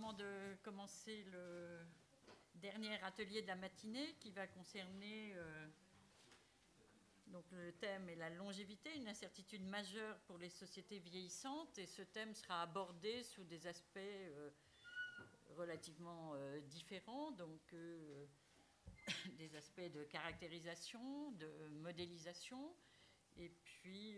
moment de commencer le dernier atelier de la matinée qui va concerner donc le thème est la longévité, une incertitude majeure pour les sociétés vieillissantes, et ce thème sera abordé sous des aspects relativement différents, donc des aspects de caractérisation, de modélisation, et puis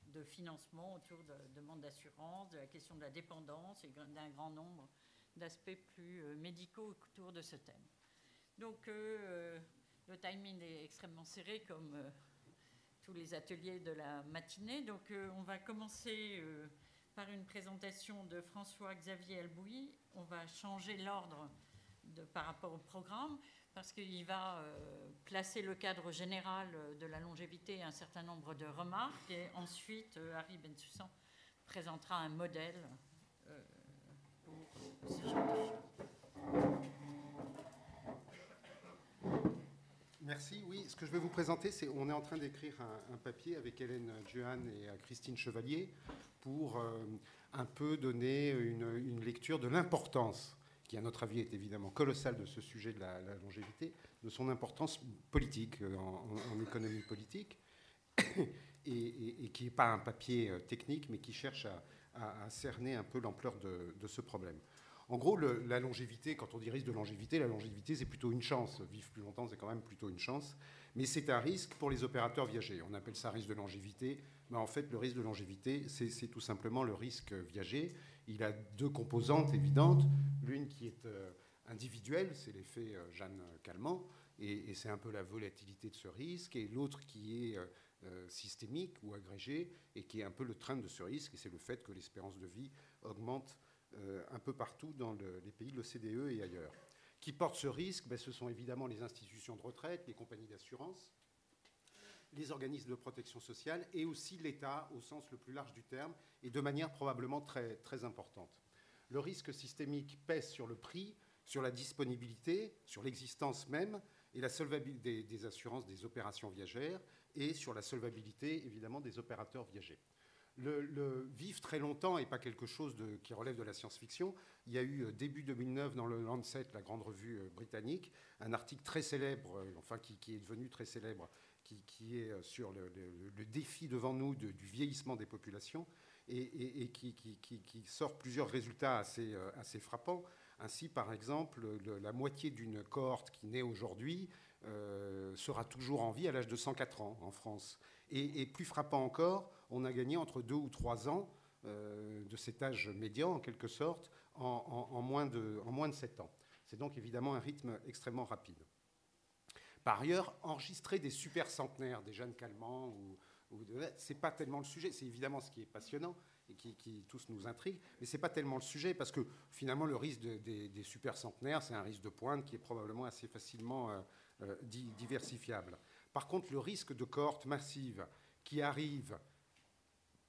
de financement autour de demandes d'assurance, de la question de la dépendance et d'un grand nombre d'aspects plus médicaux autour de ce thème. Donc le timing est extrêmement serré comme tous les ateliers de la matinée. Donc on va commencer par une présentation de François-Xavier Albouy. On va changer l'ordre par rapport au programme parce qu'il va placer le cadre général de la longévité et un certain nombre de remarques. Et ensuite, Harry Bensoussan présentera un modèle pour ce genre de choses. Merci. Oui, ce que je vais vous présenter, c'est on est en train d'écrire un papier avec Hélène Juhan et Christine Chevalier pour un peu donner une lecture de l'importance, qui à notre avis est évidemment colossale, de ce sujet de la longévité, de son importance politique en économie politique, et qui n'est pas un papier technique, mais qui cherche à cerner un peu l'ampleur de ce problème. En gros, la longévité, quand on dit risque de longévité, la longévité, c'est plutôt une chance. Vivre plus longtemps, c'est quand même plutôt une chance. Mais c'est un risque pour les opérateurs viagers. On appelle ça risque de longévité. Mais en fait, le risque de longévité, c'est tout simplement le risque viager. Il a deux composantes évidentes. L'une qui est individuelle, c'est l'effet Jeanne Calment, et c'est un peu la volatilité de ce risque. Et l'autre qui est systémique ou agrégé, et qui est un peu le train de ce risque, et c'est le fait que l'espérance de vie augmente un peu partout dans les pays de l'OCDE et ailleurs. Qui portent ce risque, ce sont évidemment les institutions de retraite, les compagnies d'assurance, les organismes de protection sociale et aussi l'État au sens le plus large du terme et de manière probablement très, très importante. Le risque systémique pèse sur le prix, sur la disponibilité, sur l'existence même et la solvabilité des assurances des opérations viagères et sur la solvabilité évidemment des opérateurs viagers. Le vivre très longtemps n'est pas quelque chose qui relève de la science-fiction. Il y a eu début 2009 dans le Lancet, la grande revue britannique, un article très célèbre, qui est devenu très célèbre, qui est sur le défi devant nous du vieillissement des populations et qui sort plusieurs résultats assez frappants. Ainsi, par exemple, la moitié d'une cohorte qui naît aujourd'hui sera toujours en vie à l'âge de 104 ans en France. Et plus frappant encore, on a gagné entre 2 ou 3 ans de cet âge médian, en quelque sorte, en moins de 7 ans. C'est donc évidemment un rythme extrêmement rapide. Par ailleurs, enregistrer des super centenaires, des Jeanne Calment, ce n'est pas tellement le sujet. C'est évidemment ce qui est passionnant et qui tous nous intrigue, mais ce n'est pas tellement le sujet, parce que finalement, le risque des super centenaires, c'est un risque de pointe qui est probablement assez facilement diversifiable. Par contre, le risque de cohorte massive qui arrive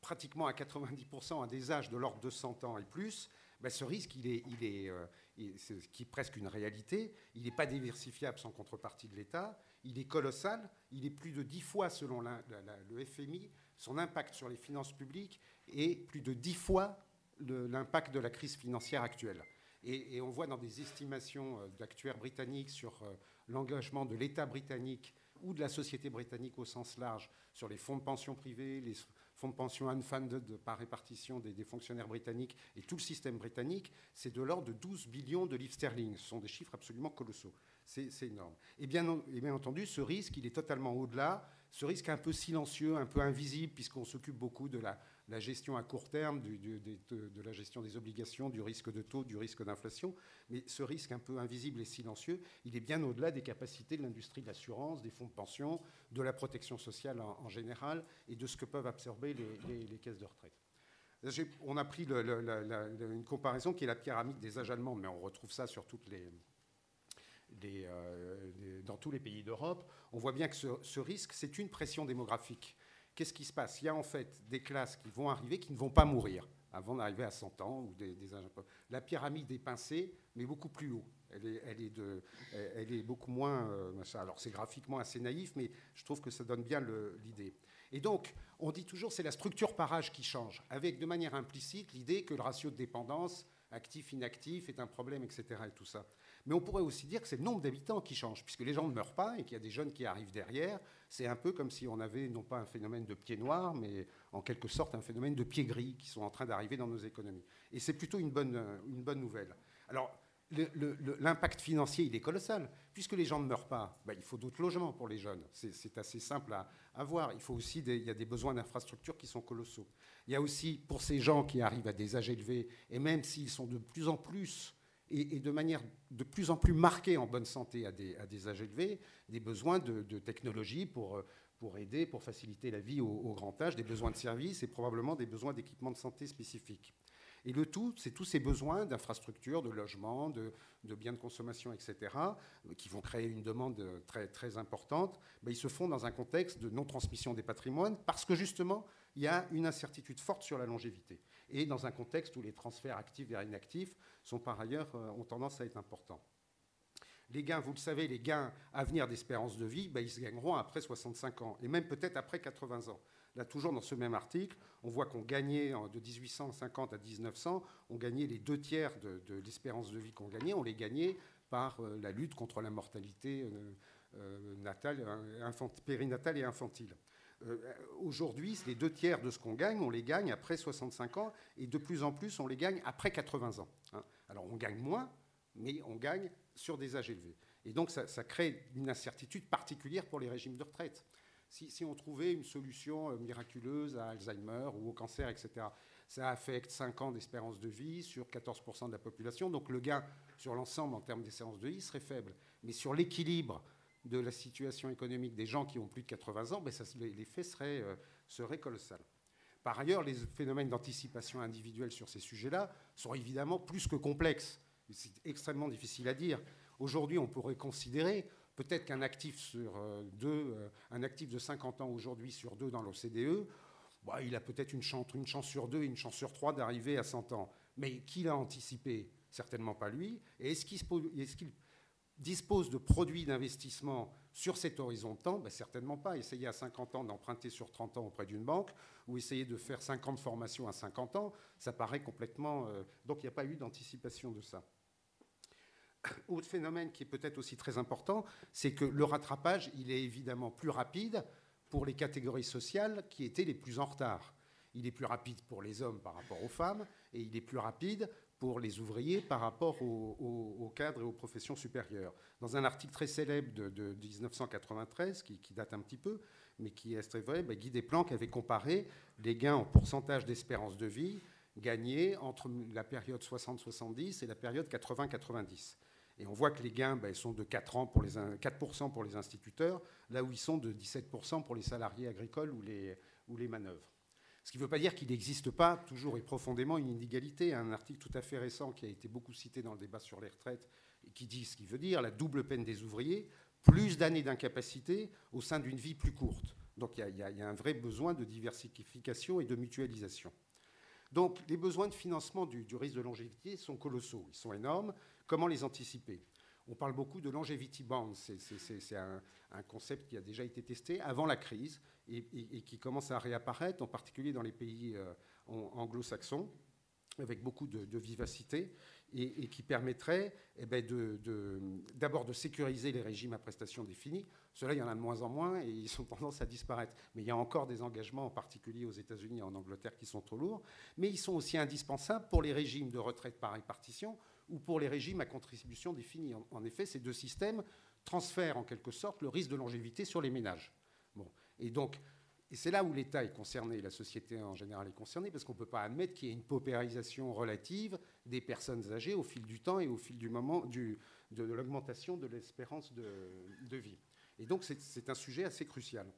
pratiquement à 90% à des âges de l'ordre de 100 ans et plus, ce risque, qui est presque une réalité. Il n'est pas diversifiable sans contrepartie de l'État. Il est colossal. Il est plus de 10 fois, selon le FMI, son impact sur les finances publiques et plus de 10 fois l'impact de la crise financière actuelle. Et on voit dans des estimations d'actuaires britanniques sur l'engagement de l'État britannique ou de la société britannique au sens large sur les fonds de pension privés, les fonds de pension unfunded par répartition des fonctionnaires britanniques et tout le système britannique, c'est de l'ordre de 12 billions de livres sterling. Ce sont des chiffres absolument colossaux. C'est énorme. Et bien entendu, ce risque, il est totalement au-delà. Ce risque un peu silencieux, un peu invisible, puisqu'on s'occupe beaucoup de la gestion à court terme, de la gestion des obligations, du risque de taux, du risque d'inflation. Mais ce risque un peu invisible et silencieux, il est bien au-delà des capacités de l'industrie de l'assurance, des fonds de pension, de la protection sociale en général, et de ce que peuvent absorber les caisses de retraite. On a pris une comparaison qui est la pyramide des âges allemands, mais on retrouve ça sur dans tous les pays d'Europe. On voit bien que ce risque, c'est une pression démographique. Qu'est-ce qui se passe? Il y a en fait des classes qui vont arriver qui ne vont pas mourir avant d'arriver à 100 ans. Ou des âges. La pyramide est pincée, mais beaucoup plus haut. Elle est beaucoup moins... alors c'est graphiquement assez naïf, mais je trouve que ça donne bien l'idée. Et donc, on dit toujours c'est la structure par âge qui change, avec de manière implicite l'idée que le ratio de dépendance actif-inactif est un problème, etc. et tout ça. Mais on pourrait aussi dire que c'est le nombre d'habitants qui change, puisque les gens ne meurent pas et qu'il y a des jeunes qui arrivent derrière. C'est un peu comme si on avait non pas un phénomène de pieds noirs, mais en quelque sorte un phénomène de pieds gris qui sont en train d'arriver dans nos économies. Et c'est plutôt une bonne nouvelle. Alors, l'impact financier, il est colossal. Puisque les gens ne meurent pas, ben, il faut d'autres logements pour les jeunes. C'est assez simple à voir. Il faut aussi il y a des besoins d'infrastructures qui sont colossaux. Il y a aussi, pour ces gens qui arrivent à des âges élevés, et même s'ils sont de plus en plus et de manière de plus en plus marquée en bonne santé à des âges élevés, des besoins de technologie pour aider, pour faciliter la vie au grand âge, des besoins de services et probablement des besoins d'équipements de santé spécifiques. Et le tout, c'est tous ces besoins d'infrastructures, de logements, de biens de consommation, etc., qui vont créer une demande très, très importante. Ben, ils se font dans un contexte de non-transmission des patrimoines parce que justement, il y a une incertitude forte sur la longévité. Et dans un contexte où les transferts actifs vers inactifs sont par ailleurs, ont tendance à être importants. Les gains, vous le savez, les gains à venir d'espérance de vie, ben, ils se gagneront après 65 ans et même peut-être après 80 ans. Là, toujours dans ce même article, on voit qu'on gagnait de 1850 à 1900, on gagnait les 2/3 de l'espérance de vie qu'on gagnait, on les gagnait par la lutte contre la mortalité natale, périnatale et infantile. Aujourd'hui, les 2/3 de ce qu'on gagne, on les gagne après 65 ans et de plus en plus, on les gagne après 80 ans. Hein. Alors, on gagne moins, mais on gagne sur des âges élevés. Et donc, ça crée une incertitude particulière pour les régimes de retraite. Si on trouvait une solution miraculeuse à Alzheimer ou au cancer, etc., ça affecte 5 ans d'espérance de vie sur 14% de la population. Donc le gain sur l'ensemble en termes d'espérance de vie serait faible. Mais sur l'équilibre de la situation économique des gens qui ont plus de 80 ans, ben l'effet serait colossal. Par ailleurs, les phénomènes d'anticipation individuelle sur ces sujets-là sont évidemment plus que complexes. C'est extrêmement difficile à dire. Aujourd'hui, on pourrait considérer peut-être qu'un actif sur un actif de 50 ans aujourd'hui sur 2 dans l'OCDE, bah, il a peut-être une chance sur 2 et une chance sur 3 d'arriver à 100 ans. Mais qui l'a anticipé? Certainement pas lui. Et est-ce qu'il dispose de produits d'investissement sur cet horizon de temps? Ben, certainement pas. Essayer à 50 ans d'emprunter sur 30 ans auprès d'une banque ou essayer de faire 5 ans de formation à 50 ans, ça paraît complètement... donc il n'y a pas eu d'anticipation de ça. Autre phénomène qui est peut-être aussi très important, c'est que le rattrapage, il est évidemment plus rapide pour les catégories sociales qui étaient les plus en retard. Il est plus rapide pour les hommes par rapport aux femmes et il est plus rapide pour les ouvriers par rapport aux cadres et aux professions supérieures. Dans un article très célèbre de 1993, qui date un petit peu, mais qui est très vrai, Guy Desplanques avait comparé les gains en pourcentage d'espérance de vie gagnés entre la période 60-70 et la période 80-90. Et on voit que les gains sont de 4% pour les instituteurs, là où ils sont de 17% pour les salariés agricoles ou les manœuvres. Ce qui ne veut pas dire qu'il n'existe pas toujours et profondément une inégalité. Un article tout à fait récent qui a été beaucoup cité dans le débat sur les retraites et qui dit ce qu'il veut dire, la double peine des ouvriers, plus d'années d'incapacité au sein d'une vie plus courte. Donc il y a un vrai besoin de diversification et de mutualisation. Donc les besoins de financement du risque de longévité sont colossaux, ils sont énormes. Comment les anticiper? On parle beaucoup de longevity bonds, c'est un concept qui a déjà été testé avant la crise et qui commence à réapparaître, en particulier dans les pays anglo-saxons, avec beaucoup de vivacité, et qui permettrait d'abord de sécuriser les régimes à prestations définies. Cela, il y en a de moins en moins et ils ont tendance à disparaître. Mais il y a encore des engagements, en particulier aux États-Unis et en Angleterre, qui sont trop lourds. Mais ils sont aussi indispensables pour les régimes de retraite par répartition ou pour les régimes à contribution définie. En effet, ces deux systèmes transfèrent en quelque sorte le risque de longévité sur les ménages. Bon. Et c'est là où l'État est concerné, la société en général est concernée, parce qu'on ne peut pas admettre qu'il y ait une paupérisation relative des personnes âgées au fil du temps et au fil du moment de l'augmentation de l'espérance de vie. Et donc c'est un sujet assez crucial.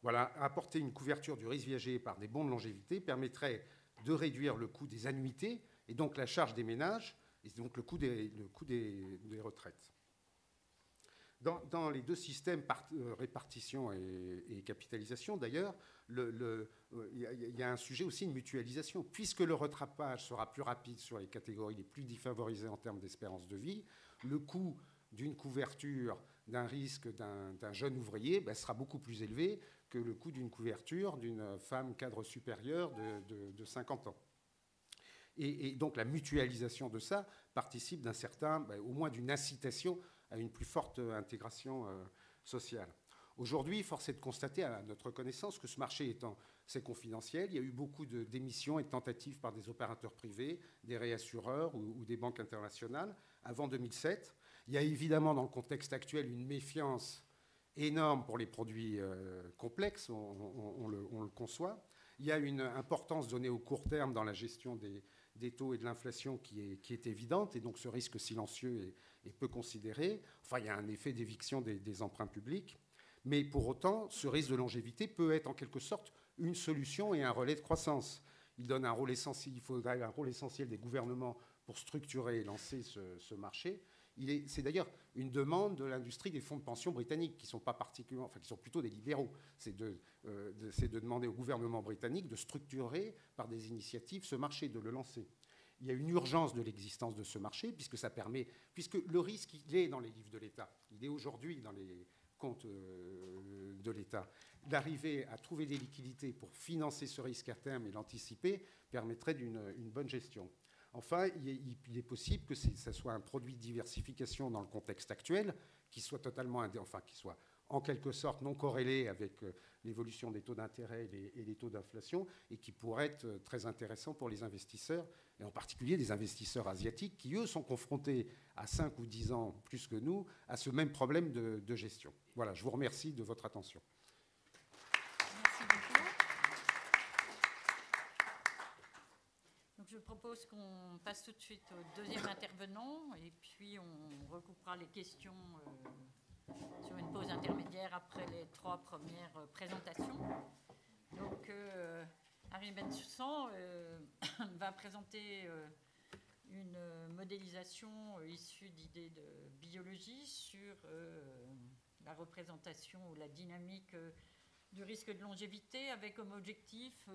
Voilà, apporter une couverture du risque viager par des bons de longévité permettrait de réduire le coût des annuités et donc la charge des ménages et donc le coût des retraites. Dans les deux systèmes, répartition et capitalisation, d'ailleurs, il y a un sujet aussi de mutualisation. Puisque le rattrapage sera plus rapide sur les catégories les plus défavorisées en termes d'espérance de vie, le coût d'une couverture d'un risque d'un jeune ouvrier sera beaucoup plus élevé que le coût d'une couverture d'une femme cadre supérieur de 50 ans. Et donc la mutualisation de ça participe d'un certain, au moins d'une incitation à une plus forte intégration sociale. Aujourd'hui, force est de constater, à notre connaissance, que ce marché étant c'est confidentiel, il y a eu beaucoup d'émissions et de tentatives par des opérateurs privés, des réassureurs ou des banques internationales avant 2007. Il y a évidemment dans le contexte actuel une méfiance énorme pour les produits complexes, on le conçoit. Il y a une importance donnée au court terme dans la gestion des taux et de l'inflation qui est évidente, et donc ce risque silencieux est peu considéré. Enfin, il y a un effet d'éviction des emprunts publics. Mais pour autant, ce risque de longévité peut être en quelque sorte une solution et un relais de croissance. Il donne un rôle essentiel, il faudrait un rôle essentiel des gouvernements pour structurer et lancer ce marché. C'est d'ailleurs une demande de l'industrie des fonds de pension britanniques, qui sont pas particulièrement, enfin qui sont plutôt des libéraux. C'est de demander au gouvernement britannique de structurer par des initiatives ce marché, de le lancer. Il y a une urgence de l'existence de ce marché, puisque le risque, il est dans les livres de l'État. Il est aujourd'hui dans les compte de l'État. D'arriver à trouver des liquidités pour financer ce risque à terme et l'anticiper permettrait une bonne gestion. Enfin, il est possible que ça soit un produit de diversification dans le contexte actuel, qui soit qui soit en quelque sorte non corrélé avec l'évolution des taux d'intérêt et les taux d'inflation, et qui pourrait être très intéressant pour les investisseurs, et en particulier des investisseurs asiatiques qui, eux, sont confrontés à 5 ou 10 ans plus que nous à ce même problème de gestion. Voilà, je vous remercie de votre attention. Merci beaucoup. Donc je propose qu'on passe tout de suite au deuxième intervenant, et puis on recoupera les questions sur une pause intermédiaire après les 3 premières présentations. Donc Harry Bensoussan va présenter une modélisation issue d'idées de biologie sur la représentation ou la dynamique du risque de longévité, avec comme objectif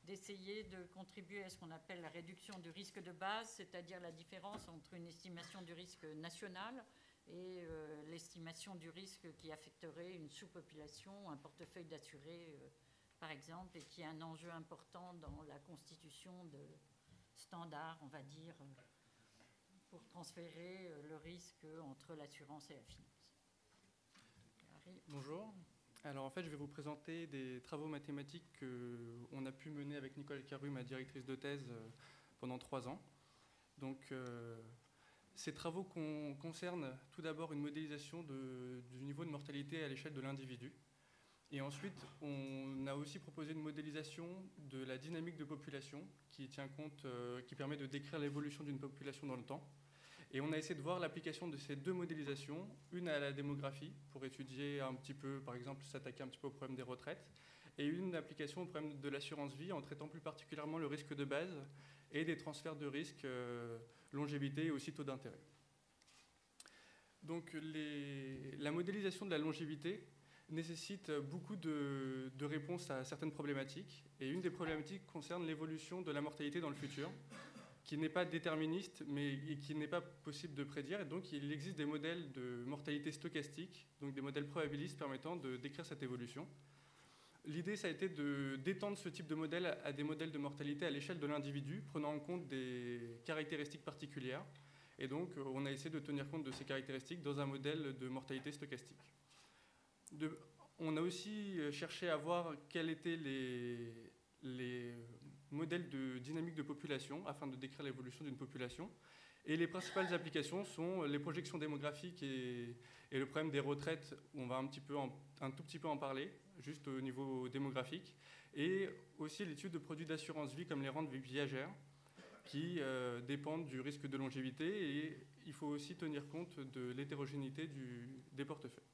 d'essayer de contribuer à ce qu'on appelle la réduction du risque de base, c'est-à-dire la différence entre une estimation du risque national et l'estimation du risque qui affecterait une sous-population, un portefeuille d'assurés, par exemple, et qui est un enjeu important dans la constitution de standards, on va dire, pour transférer le risque entre l'assurance et la finance. Bonjour. Alors en fait, je vais vous présenter des travaux mathématiques qu'on a pu mener avec Nicole Caru, ma directrice de thèse, pendant 3 ans. Donc ces travaux concernent tout d'abord une modélisation du niveau de mortalité à l'échelle de l'individu. Et ensuite, on a aussi proposé une modélisation de la dynamique de population qui tient compte, qui permet de décrire l'évolution d'une population dans le temps. Et on a essayé de voir l'application de ces 2 modélisations, une à la démographie, pour étudier un petit peu, par exemple, s'attaquer un petit peu au problème des retraites, et une application au problème de l'assurance vie, en traitant plus particulièrement le risque de base et des transferts de risque, longévité et aussi taux d'intérêt. Donc la modélisation de la longévité nécessite beaucoup de réponses à certaines problématiques, et une des problématiques concerne l'évolution de la mortalité dans le futur, qui n'est pas déterministe, mais qui n'est pas possible de prédire. Et donc, il existe des modèles de mortalité stochastique, donc des modèles probabilistes permettant de décrire cette évolution. L'idée, ça a été d'étendre ce type de modèle à des modèles de mortalité à l'échelle de l'individu, prenant en compte des caractéristiques particulières. Et donc, on a essayé de tenir compte de ces caractéristiques dans un modèle de mortalité stochastique. On a aussi cherché à voir quels étaient les modèles de dynamique de population afin de décrire l'évolution d'une population. Et les principales applications sont les projections démographiques et le problème des retraites, où on va un tout petit peu en parler, juste au niveau démographique, et aussi l'étude de produits d'assurance vie comme les rentes viagères, qui dépendent du risque de longévité, et il faut aussi tenir compte de l'hétérogénéité des portefeuilles.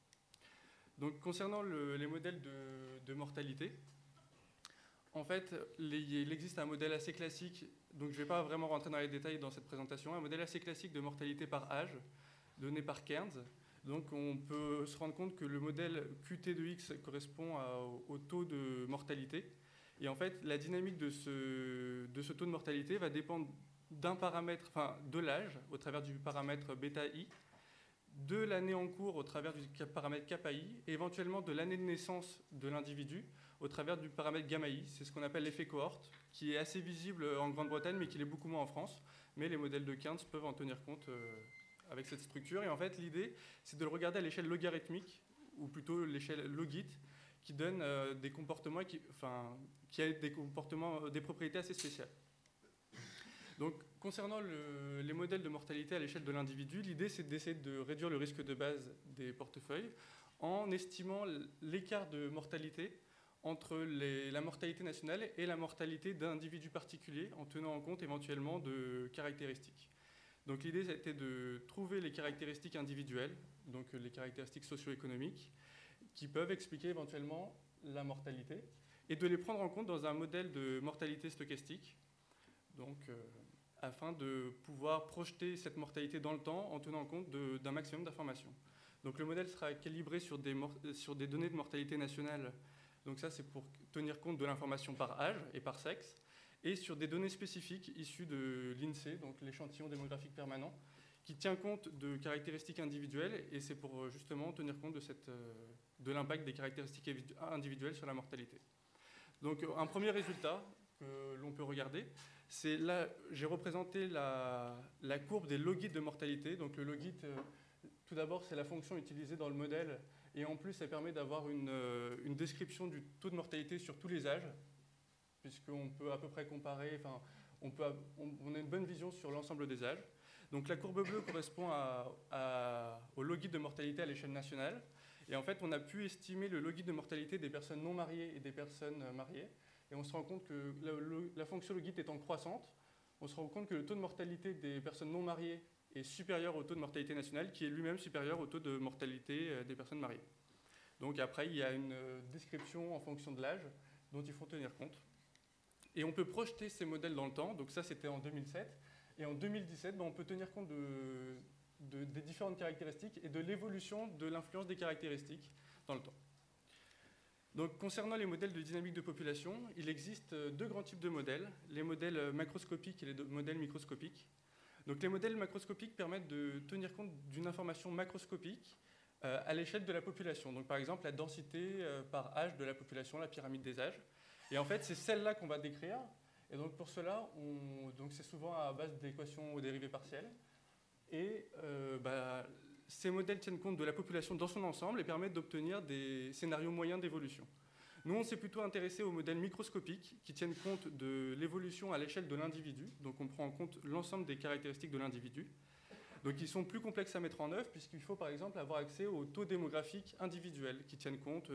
Donc, concernant les modèles de mortalité, en fait, il existe un modèle assez classique, donc je ne vais pas vraiment rentrer dans les détails dans cette présentation, un modèle assez classique de mortalité par âge, donné par Cairns. Donc on peut se rendre compte que le modèle QT de X correspond au taux de mortalité. Et en fait, la dynamique de ce taux de mortalité va dépendre d'un paramètre, enfin de l'âge, au travers du paramètre bêta I, de l'année en cours au travers du paramètre kappa-i, et éventuellement de l'année de naissance de l'individu au travers du paramètre gamma-i. C'est ce qu'on appelle l'effet cohorte, qui est assez visible en Grande-Bretagne, mais qui l'est beaucoup moins en France. Mais les modèles de Cairns peuvent en tenir compte avec cette structure. Et en fait, l'idée, c'est de le regarder à l'échelle logarithmique, ou plutôt l'échelle logit, qui donne des comportements, qui a des comportements, des propriétés assez spéciales. Donc, concernant les modèles de mortalité à l'échelle de l'individu, l'idée, c'est d'essayer de réduire le risque de base des portefeuilles en estimant l'écart de mortalité entre la mortalité nationale et la mortalité d'individus particuliers, en tenant en compte éventuellement de caractéristiques. Donc l'idée, c'était de trouver les caractéristiques individuelles, donc les caractéristiques socio-économiques, qui peuvent expliquer éventuellement la mortalité, et de les prendre en compte dans un modèle de mortalité stochastique, donc, afin de pouvoir projeter cette mortalité dans le temps en tenant compte d'un maximum d'informations. Donc le modèle sera calibré sur des données de mortalité nationale. Donc ça, c'est pour tenir compte de l'information par âge et par sexe, et sur des données spécifiques issues de l'INSEE, donc l'échantillon démographique permanent, qui tient compte de caractéristiques individuelles, et c'est pour justement tenir compte de l'impact des caractéristiques individuelles sur la mortalité. Donc un premier résultat que l'on peut regarder, c'est là, j'ai représenté la courbe des logits de mortalité. Donc le logit, tout d'abord, c'est la fonction utilisée dans le modèle, et en plus, elle permet d'avoir une description du taux de mortalité sur tous les âges, puisqu'on peut à peu près comparer, on a une bonne vision sur l'ensemble des âges. Donc la courbe bleue correspond au logit de mortalité à l'échelle nationale. Et en fait, on a pu estimer le logit de mortalité des personnes non mariées et des personnes mariées. Et on se rend compte que la fonction logit étant croissante, on se rend compte que le taux de mortalité des personnes non mariées est supérieur au taux de mortalité nationale, qui est lui-même supérieur au taux de mortalité des personnes mariées. Donc après, il y a une description en fonction de l'âge dont il faut tenir compte. Et on peut projeter ces modèles dans le temps. Donc ça, c'était en 2007. Et en 2017, on peut tenir compte des différentes caractéristiques et de l'évolution de l'influence des caractéristiques dans le temps. Donc, concernant les modèles de dynamique de population, il existe deux grands types de modèles, les modèles macroscopiques et les modèles microscopiques. Donc, les modèles macroscopiques permettent de tenir compte d'une information macroscopique à l'échelle de la population. Donc, par exemple, la densité par âge de la population, la pyramide des âges. Et en fait, c'est celle-là qu'on va décrire. Et donc, pour cela, c'est souvent à base d'équations aux dérivées partielles. Et ces modèles tiennent compte de la population dans son ensemble et permettent d'obtenir des scénarios moyens d'évolution. Nous, on s'est plutôt intéressé aux modèles microscopiques qui tiennent compte de l'évolution à l'échelle de l'individu. Donc, on prend en compte l'ensemble des caractéristiques de l'individu. Donc, ils sont plus complexes à mettre en œuvre puisqu'il faut, par exemple, avoir accès aux taux démographiques individuels qui tiennent compte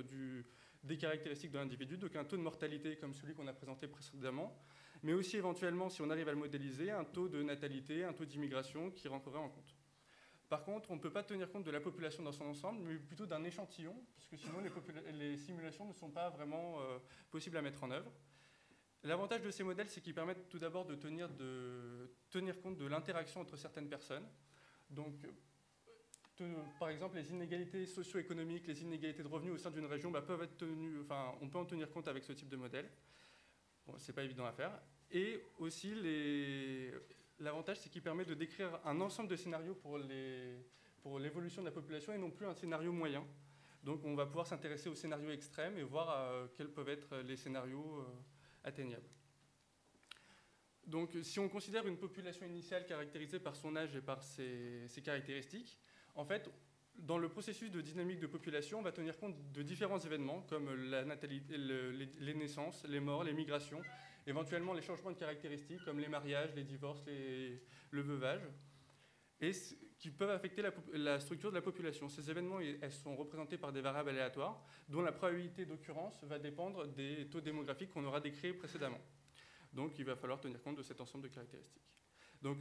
des caractéristiques de l'individu. Donc, un taux de mortalité comme celui qu'on a présenté précédemment, mais aussi éventuellement, si on arrive à le modéliser, un taux de natalité, un taux d'immigration qui rentrerait en compte. Par contre, on ne peut pas tenir compte de la population dans son ensemble, mais plutôt d'un échantillon, puisque sinon les simulations ne sont pas vraiment possibles à mettre en œuvre. L'avantage de ces modèles, c'est qu'ils permettent tout d'abord de tenir compte de l'interaction entre certaines personnes. Donc, par exemple, les inégalités socio-économiques, les inégalités de revenus au sein d'une région peuvent être on peut en tenir compte avec ce type de modèle. Bon, ce n'est pas évident à faire. Et aussi, l'avantage, c'est qu'il permet de décrire un ensemble de scénarios pour l'évolution de la population et non plus un scénario moyen. Donc on va pouvoir s'intéresser aux scénarios extrêmes et voir quels peuvent être les scénarios atteignables. Donc si on considère une population initiale caractérisée par son âge et par ses caractéristiques, en fait, dans le processus de dynamique de population, on va tenir compte de différents événements comme la natalité, les naissances, les morts, les migrations, éventuellement les changements de caractéristiques comme les mariages, les divorces, le veuvage, et qui peuvent affecter la structure de la population. Ces événements, elles sont représentés par des variables aléatoires dont la probabilité d'occurrence va dépendre des taux démographiques qu'on aura décrits précédemment. Donc il va falloir tenir compte de cet ensemble de caractéristiques. Donc,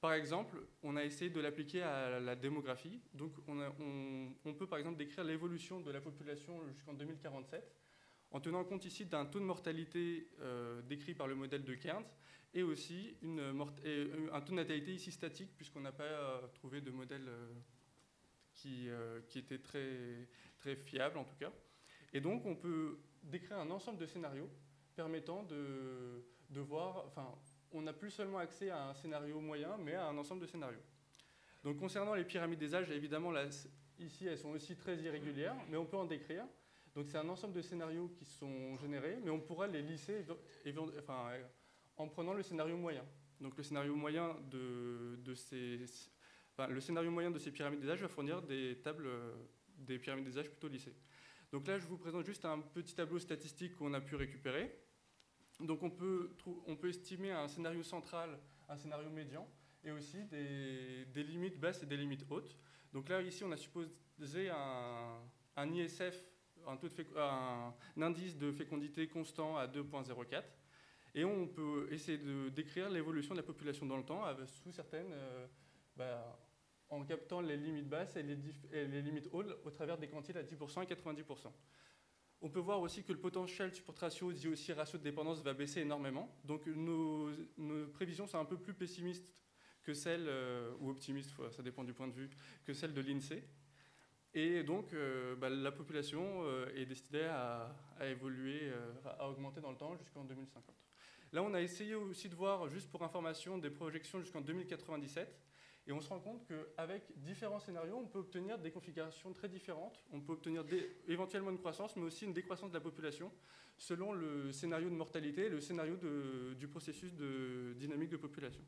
par exemple, on a essayé de l'appliquer à la démographie. Donc on peut par exemple décrire l'évolution de la population jusqu'en 2047 en tenant compte ici d'un taux de mortalité décrit par le modèle de Cairns et aussi un taux de natalité ici statique puisqu'on n'a pas trouvé de modèle qui était très, très fiable en tout cas. Et donc on peut décrire un ensemble de scénarios permettant de voir, on n'a plus seulement accès à un scénario moyen mais à un ensemble de scénarios. Donc concernant les pyramides des âges, évidemment, là, ici, elles sont aussi très irrégulières, mais on peut en décrire. Donc c'est un ensemble de scénarios qui sont générés, mais on pourra les lisser en prenant le scénario moyen. Donc le scénario moyen le scénario moyen de ces pyramides des âges va fournir des tables des pyramides des âges plutôt lissées. Donc là, je vous présente juste un petit tableau statistique qu'on a pu récupérer. Donc on peut estimer un scénario central, un scénario médian, et aussi des limites basses et des limites hautes. Donc là, ici, on a supposé un ISF, un indice de fécondité constant à 2,04. Et on peut essayer de décrire l'évolution de la population dans le temps sous certaines, en captant les limites basses et les limites hautes au travers des quantiles à 10% et 90%. On peut voir aussi que le potential support ratio, dit aussi ratio de dépendance, va baisser énormément. Donc nos prévisions sont un peu plus pessimistes que celles, ou optimistes, ça dépend du point de vue, que celles de l'INSEE. Et donc la population est destinée à évoluer, à augmenter dans le temps jusqu'en 2050. Là, on a essayé aussi de voir, juste pour information, des projections jusqu'en 2097. Et on se rend compte qu'avec différents scénarios, on peut obtenir des configurations très différentes. On peut obtenir éventuellement une croissance, mais aussi une décroissance de la population, selon le scénario de mortalité et le scénario du processus de dynamique de population.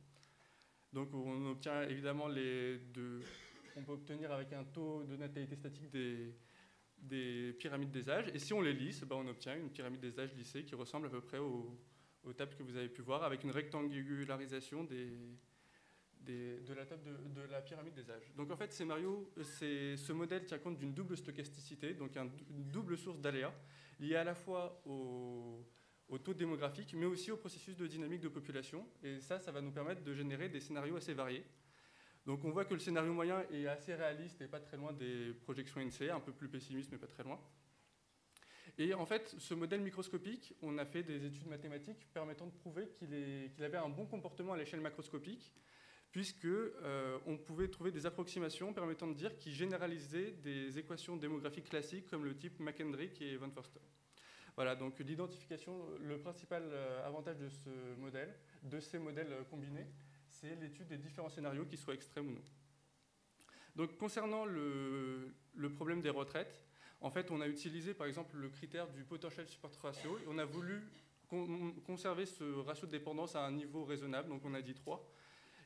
Donc on obtient évidemment on peut obtenir avec un taux de natalité statique des pyramides des âges. Et si on les lisse, on obtient une pyramide des âges lissée qui ressemble à peu près aux tables que vous avez pu voir, avec une rectangularisation de la table de la pyramide des âges. Donc en fait, ce modèle tient compte d'une double stochasticité, donc une double source d'aléas, liée à la fois au taux démographique, mais aussi au processus de dynamique de population. Et ça va nous permettre de générer des scénarios assez variés. Donc on voit que le scénario moyen est assez réaliste et pas très loin des projections INSEE, un peu plus pessimiste, mais pas très loin. Et en fait, ce modèle microscopique, on a fait des études mathématiques permettant de prouver qu'il avait un bon comportement à l'échelle macroscopique, puisqu'on pouvait trouver des approximations permettant de dire qu'il généralisait des équations démographiques classiques comme le type McKendrick et von Foster. Voilà, donc l'identification, le principal avantage de ces modèles combinés, c'est l'étude des différents scénarios, qu'ils soient extrêmes ou non. Donc concernant le problème des retraites, en fait, on a utilisé par exemple le critère du potential support ratio, et on a voulu conserver ce ratio de dépendance à un niveau raisonnable, donc on a dit 3.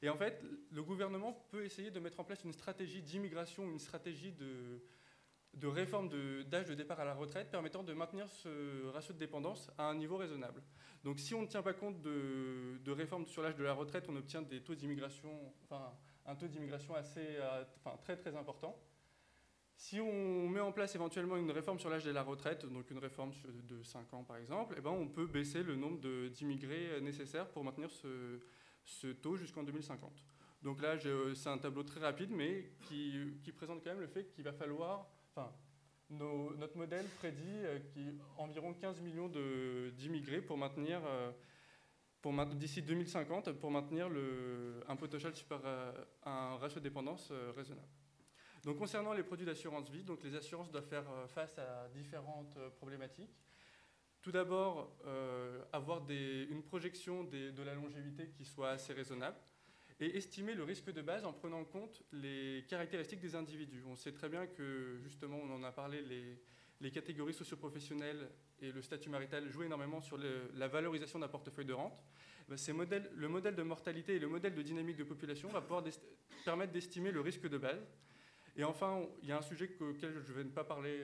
Et en fait, le gouvernement peut essayer de mettre en place une stratégie d'immigration, une stratégie de réforme d'âge de départ à la retraite permettant de maintenir ce ratio de dépendance à un niveau raisonnable. Donc si on ne tient pas compte de réforme sur l'âge de la retraite, on obtient des taux d'immigration, un taux d'immigration très très important. Si on met en place éventuellement une réforme sur l'âge de la retraite, donc une réforme de 5 ans par exemple, on peut baisser le nombre d'immigrés nécessaires pour maintenir ce taux jusqu'en 2050. Donc là, c'est un tableau très rapide, mais qui présente quand même le fait qu'il va falloir... notre modèle prédit environ 15 millions d'immigrés pour maintenir, d'ici 2050, pour maintenir un potential un ratio de dépendance raisonnable. Donc concernant les produits d'assurance vie, donc les assurances doivent faire face à différentes problématiques. Tout d'abord, avoir une projection de la longévité qui soit assez raisonnable et estimer le risque de base en prenant en compte les caractéristiques des individus. On sait très bien que, justement, on en a parlé, les catégories socioprofessionnelles et le statut marital jouent énormément sur la valorisation d'un portefeuille de rente. Le modèle de mortalité et le modèle de dynamique de population va pouvoir permettre d'estimer le risque de base. Et enfin, il y a un sujet auquel je ne vais pas parler,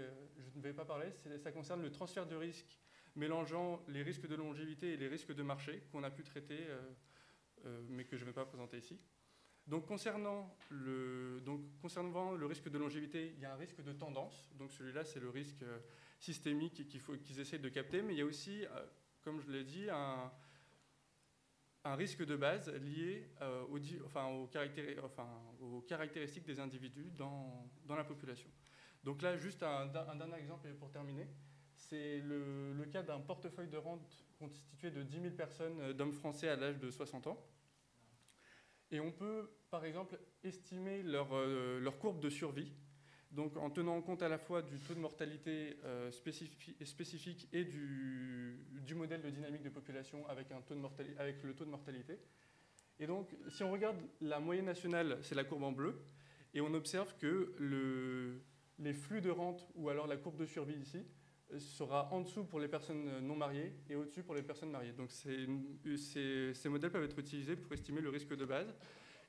ça concerne le transfert de risque mélangeant les risques de longévité et les risques de marché qu'on a pu traiter, mais que je ne vais pas présenter ici. Donc concernant le risque de longévité, il y a un risque de tendance. Donc celui-là, c'est le risque systémique qu'ils essayent de capter, mais il y a aussi, comme je l'ai dit, un risque de base lié aux caractéristiques des individus dans la population. Donc là, juste un dernier exemple pour terminer. C'est le cas d'un portefeuille de rente constitué de 10 000 personnes d'hommes français à l'âge de 60 ans. Et on peut, par exemple, estimer leur courbe de survie, donc en tenant compte à la fois du taux de mortalité spécifique et du modèle de dynamique de population avec le taux de mortalité. Et donc, si on regarde la moyenne nationale, c'est la courbe en bleu, Et on observe que les flux de rente, ou alors la courbe de survie ici, sera en dessous pour les personnes non mariées et au-dessus pour les personnes mariées. Donc ces modèles peuvent être utilisés pour estimer le risque de base.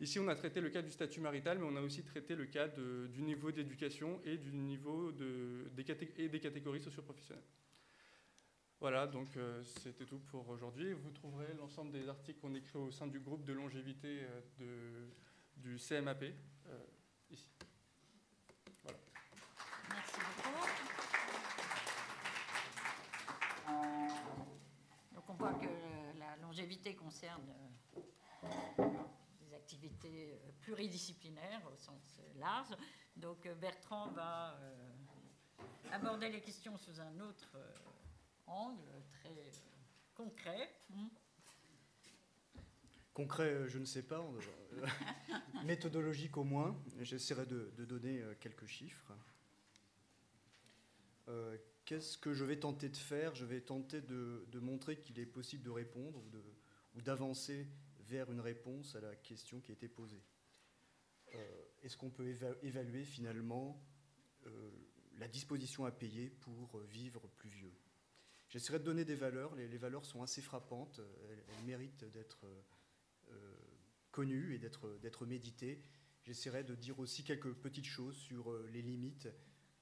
Ici, on a traité le cas du statut marital, mais on a aussi traité le cas du niveau d'éducation et du niveau des catégories socioprofessionnelles. Voilà, donc c'était tout pour aujourd'hui. Vous trouverez l'ensemble des articles qu'on écrit au sein du groupe de longévité du CMAP ici. Voilà. Merci beaucoup. Donc on voit que la longévité concerne des activités pluridisciplinaires au sens large. Donc Bertrand va aborder les questions sous un autre angle très concret. Concret, je ne sais pas. Méthodologique au moins. J'essaierai de donner quelques chiffres. Qu'est-ce que je vais tenter de faire? Je vais tenter de montrer qu'il est possible de répondre ou d'avancer vers une réponse à la question qui a été posée. Est-ce qu'on peut évaluer finalement la disposition à payer pour vivre plus vieux? J'essaierai de donner des valeurs. Les valeurs sont assez frappantes. Elles méritent d'être connues et d'être méditées. J'essaierai de dire aussi quelques petites choses sur les limites.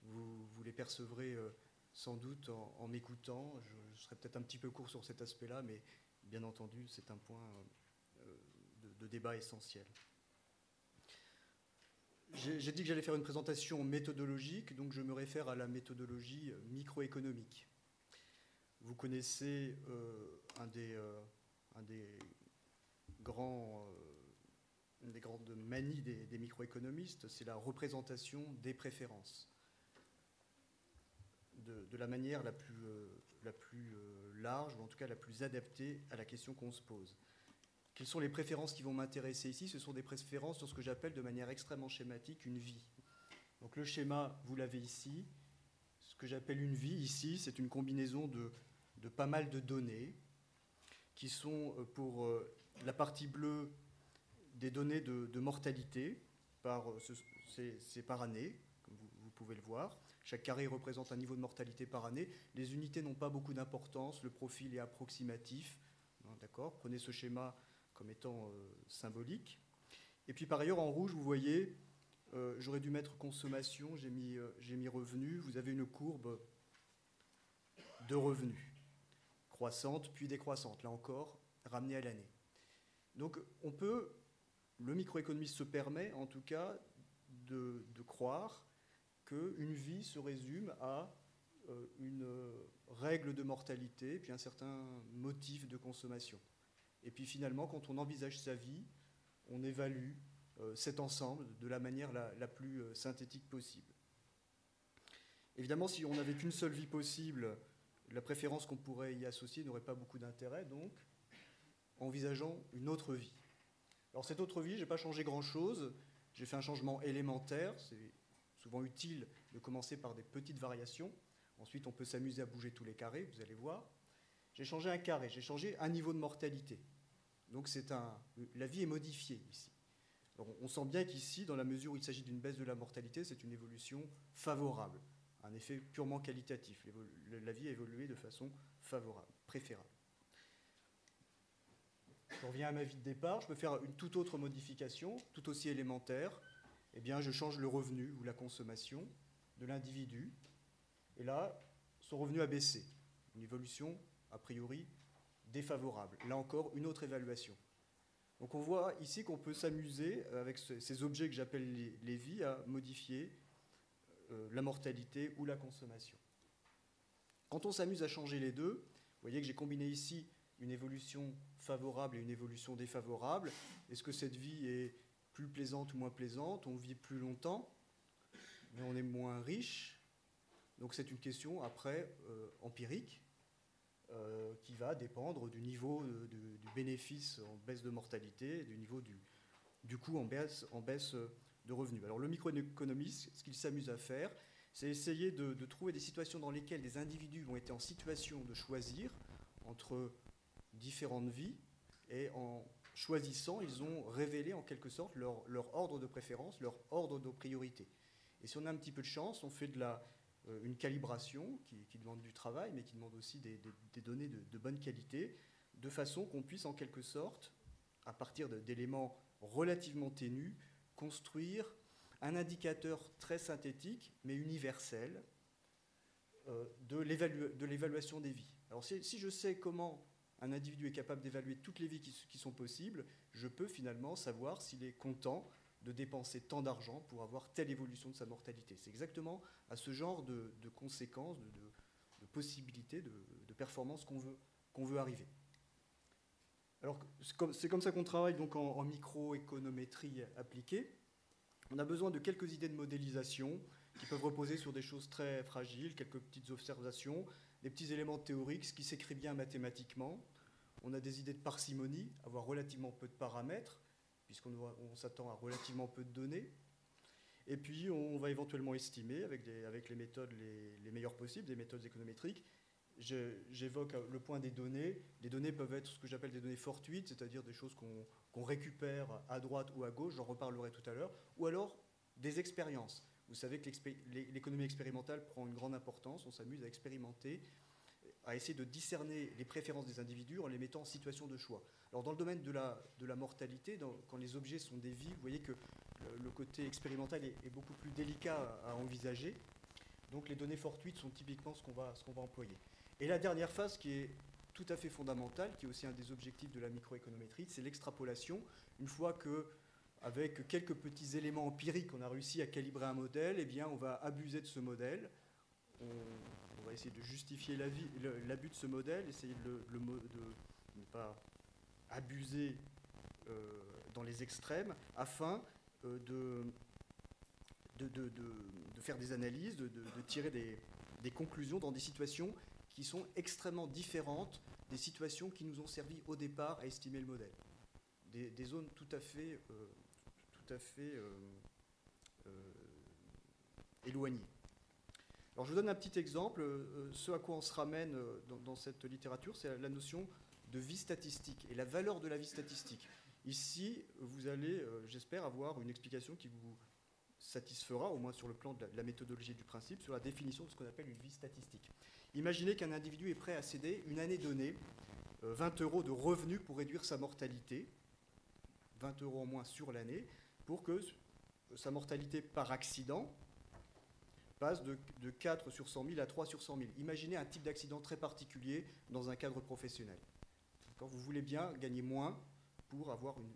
Vous les percevrez sans doute en m'écoutant. Je serai peut-être un petit peu court sur cet aspect-là, mais bien entendu, c'est un point de débat essentiel. J'ai dit que j'allais faire une présentation méthodologique, donc je me réfère à la méthodologie microéconomique. Vous connaissez une des grandes manies des microéconomistes, c'est la représentation des préférences. De la manière la plus large, ou en tout cas la plus adaptée à la question qu'on se pose. Quelles sont les préférences qui vont m'intéresser ici? Ce sont des préférences sur ce que j'appelle de manière extrêmement schématique une vie. Donc le schéma, vous l'avez ici. Ce que j'appelle une vie ici, c'est une combinaison de pas mal de données qui sont pour la partie bleue des données de mortalité, c'est par année, comme vous pouvez le voir. Chaque carré représente un niveau de mortalité par année. Les unités n'ont pas beaucoup d'importance, le profil est approximatif. D'accord ? Prenez ce schéma comme étant symbolique. Et puis par ailleurs, en rouge, vous voyez, j'aurais dû mettre consommation, j'ai mis revenu. Vous avez une courbe de revenus, croissante puis décroissante, là encore, ramenée à l'année. Donc le microéconomiste se permet en tout cas de croire qu'une vie se résume à une règle de mortalité, puis un certain motif de consommation. Et puis finalement, quand on envisage sa vie, on évalue cet ensemble de la manière la plus synthétique possible. Évidemment, si on n'avait qu'une seule vie possible, la préférence qu'on pourrait y associer n'aurait pas beaucoup d'intérêt, donc envisageons une autre vie. Alors cette autre vie, je n'ai pas changé grand-chose, j'ai fait un changement élémentaire, c'est souvent utile de commencer par des petites variations. Ensuite, on peut s'amuser à bouger tous les carrés, vous allez voir. J'ai changé un carré, j'ai changé un niveau de mortalité. Donc la vie est modifiée ici. Alors, on sent bien qu'ici, dans la mesure où il s'agit d'une baisse de la mortalité, c'est une évolution favorable, un effet purement qualitatif. La vie a évolué de façon favorable, préférable. Je reviens à ma vie de départ, je peux faire une toute autre modification, tout aussi élémentaire. Eh bien, je change le revenu ou la consommation de l'individu. Et là, son revenu a baissé. Une évolution, a priori, défavorable. Là encore, une autre évaluation. Donc on voit ici qu'on peut s'amuser avec ces objets que j'appelle les vies à modifier la mortalité ou la consommation. Quand on s'amuse à changer les deux, vous voyez que j'ai combiné ici une évolution favorable et une évolution défavorable. Est-ce que cette vie est plus plaisante ou moins plaisante? On vit plus longtemps, mais on est moins riche. Donc c'est une question, après, empirique, qui va dépendre du niveau du bénéfice en baisse de mortalité, du niveau du coût en baisse de revenus. Alors le microéconomiste, ce qu'il s'amuse à faire, c'est essayer de trouver des situations dans lesquelles des individus vont être en situation de choisir entre différentes vies, et en choisissant, ils ont révélé en quelque sorte leur ordre de préférence, leur ordre de priorité. Et si on a un petit peu de chance, on fait une calibration qui demande du travail, mais qui demande aussi des données de bonne qualité, de façon qu'on puisse en quelque sorte, à partir d'éléments relativement ténus, construire un indicateur très synthétique, mais universel, de l'évaluation des vies. Alors si je sais comment un individu est capable d'évaluer toutes les vies qui sont possibles, je peux finalement savoir s'il est content de dépenser tant d'argent pour avoir telle évolution de sa mortalité. C'est exactement à ce genre de conséquences, de possibilités, de performances qu'on veut arriver. Alors, c'est comme ça qu'on travaille donc en microéconométrie appliquée. On a besoin de quelques idées de modélisation qui peuvent reposer sur des choses très fragiles, quelques petites observations, des petits éléments théoriques, ce qui s'écrit bien mathématiquement. On a des idées de parcimonie, avoir relativement peu de paramètres, puisqu'on s'attend à relativement peu de données. Et puis, on va éventuellement estimer, avec les méthodes les meilleures possibles, des méthodes économétriques. J'évoque le point des données. Les données peuvent être ce que j'appelle des données fortuites, c'est-à-dire des choses qu'on récupère à droite ou à gauche, j'en reparlerai tout à l'heure, ou alors des expériences. Vous savez que l'économie expérimentale prend une grande importance, on s'amuse à expérimenter, à essayer de discerner les préférences des individus en les mettant en situation de choix. Alors dans le domaine de la mortalité, quand les objets sont des vies, vous voyez que le côté expérimental est beaucoup plus délicat à envisager. Donc les données fortuites sont typiquement ce qu'on va employer. Et la dernière phase qui est tout à fait fondamentale, qui est aussi un des objectifs de la microéconométrie, c'est l'extrapolation. Une fois qu'avec quelques petits éléments empiriques, on a réussi à calibrer un modèle, eh bien on va abuser de ce modèle. On va essayer de justifier l'abus de ce modèle, essayer de ne pas abuser dans les extrêmes, afin de faire des analyses, de tirer des conclusions dans des situations qui sont extrêmement différentes des situations qui nous ont servi au départ à estimer le modèle. Des zones tout à fait éloignées. Alors je vous donne un petit exemple. Ce à quoi on se ramène dans cette littérature, c'est la notion de vie statistique et la valeur de la vie statistique. Ici, vous allez, j'espère, avoir une explication qui vous satisfera, au moins sur le plan de la méthodologie du principe, sur la définition de ce qu'on appelle une vie statistique. Imaginez qu'un individu est prêt à céder, une année donnée, 20 € de revenus pour réduire sa mortalité, 20 € en moins sur l'année, pour que sa mortalité par accident passe de 4 sur 100 000 à 3 sur 100 000. Imaginez un type d'accident très particulier dans un cadre professionnel. Quand vous voulez bien gagner moins pour avoir une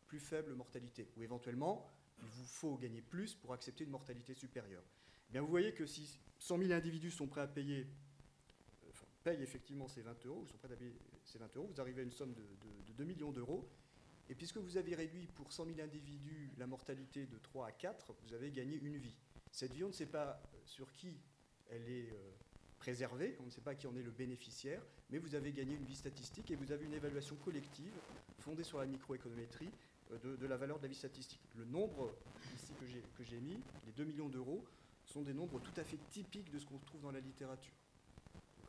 plus faible mortalité, ou éventuellement, il vous faut gagner plus pour accepter une mortalité supérieure. Eh bien, vous voyez que si 100 000 individus sont prêts à payent effectivement ces 20 €, ou sont prêts à payer ces 20 €, vous arrivez à une somme de 2 millions d'euros. Et puisque vous avez réduit pour 100 000 individus la mortalité de 3 à 4, vous avez gagné une vie. Cette vie, on ne sait pas sur qui elle est préservée, on ne sait pas qui en est le bénéficiaire, mais vous avez gagné une vie statistique et vous avez une évaluation collective fondée sur la microéconométrie de la valeur de la vie statistique. Le nombre ici que j'ai mis, les 2 millions d'euros, sont des nombres tout à fait typiques de ce qu'on trouve dans la littérature.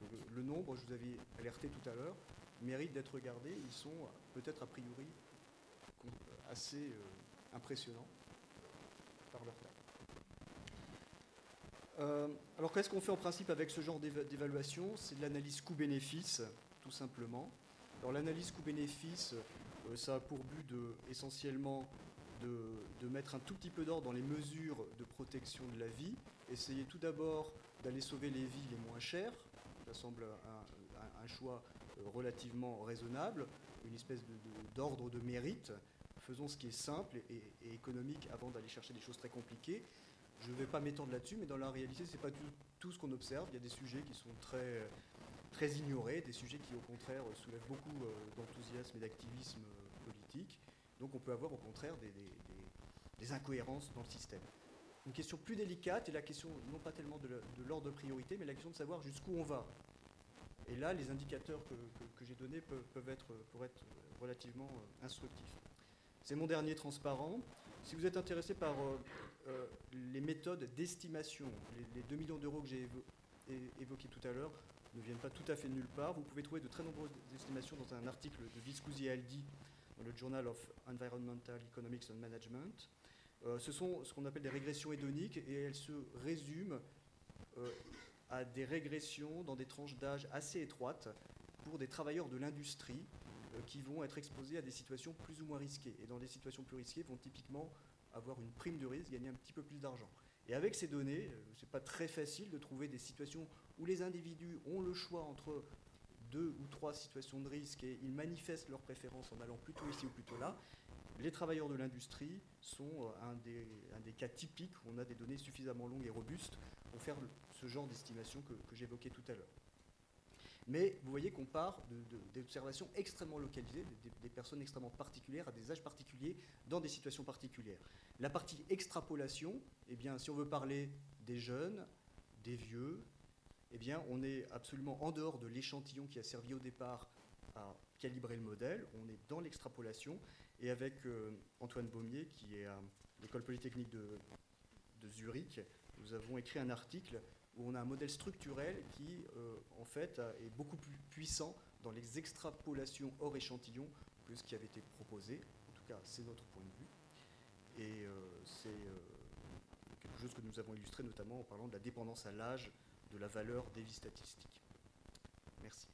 Donc, le nombre, je vous avais alerté tout à l'heure, mérite d'être regardé. Ils sont peut-être a priori assez impressionnants par leur taille. Alors qu'est-ce qu'on fait en principe avec ce genre d'évaluation? C'est de l'analyse coût-bénéfice, tout simplement. Alors l'analyse coût-bénéfice, ça a pour but essentiellement de mettre un tout petit peu d'ordre dans les mesures de protection de la vie. Essayer tout d'abord d'aller sauver les vies les moins chères. Ça semble un choix relativement raisonnable, une espèce d'ordre de mérite. Faisons ce qui est simple et économique avant d'aller chercher des choses très compliquées. Je ne vais pas m'étendre là-dessus, mais dans la réalité, ce n'est pas tout ce qu'on observe. Il y a des sujets qui sont très, très ignorés, des sujets qui, au contraire, soulèvent beaucoup d'enthousiasme et d'activisme politique. Donc on peut avoir, au contraire, des incohérences dans le système. Une question plus délicate est la question, non pas tellement de l'ordre de priorité, mais la question de savoir jusqu'où on va. Et là, les indicateurs que j'ai donnés pourraient être relativement instructifs. C'est mon dernier transparent. Si vous êtes intéressé par les méthodes d'estimation, les 2 millions d'euros que j'ai évoqués tout à l'heure ne viennent pas tout à fait de nulle part. Vous pouvez trouver de très nombreuses estimations dans un article de Viscusi et Aldi dans le Journal of Environmental Economics and Management. Ce sont ce qu'on appelle des régressions hédoniques et elles se résument à des régressions dans des tranches d'âge assez étroites pour des travailleurs de l'industrie qui vont être exposés à des situations plus ou moins risquées. Et dans des situations plus risquées, vont typiquement avoir une prime de risque, gagner un petit peu plus d'argent. Et avec ces données, ce n'est pas très facile de trouver des situations où les individus ont le choix entre 2 ou 3 situations de risque et ils manifestent leur préférence en allant plutôt ici ou plutôt là. Les travailleurs de l'industrie sont un des cas typiques où on a des données suffisamment longues et robustes pour faire ce genre d'estimation que j'évoquais tout à l'heure. Mais vous voyez qu'on part d'observations extrêmement localisées, des personnes extrêmement particulières, à des âges particuliers, dans des situations particulières. La partie extrapolation, eh bien, si on veut parler des jeunes, des vieux, eh bien, on est absolument en dehors de l'échantillon qui a servi au départ à calibrer le modèle. On est dans l'extrapolation. Et avec Antoine Baumier, qui est à l'École polytechnique de Zurich, nous avons écrit un article où on a un modèle structurel qui, en fait, est beaucoup plus puissant dans les extrapolations hors échantillon que ce qui avait été proposé. En tout cas, c'est notre point de vue. Et c'est quelque chose que nous avons illustré notamment en parlant de la dépendance à l'âge de la valeur des vies statistiques. Merci.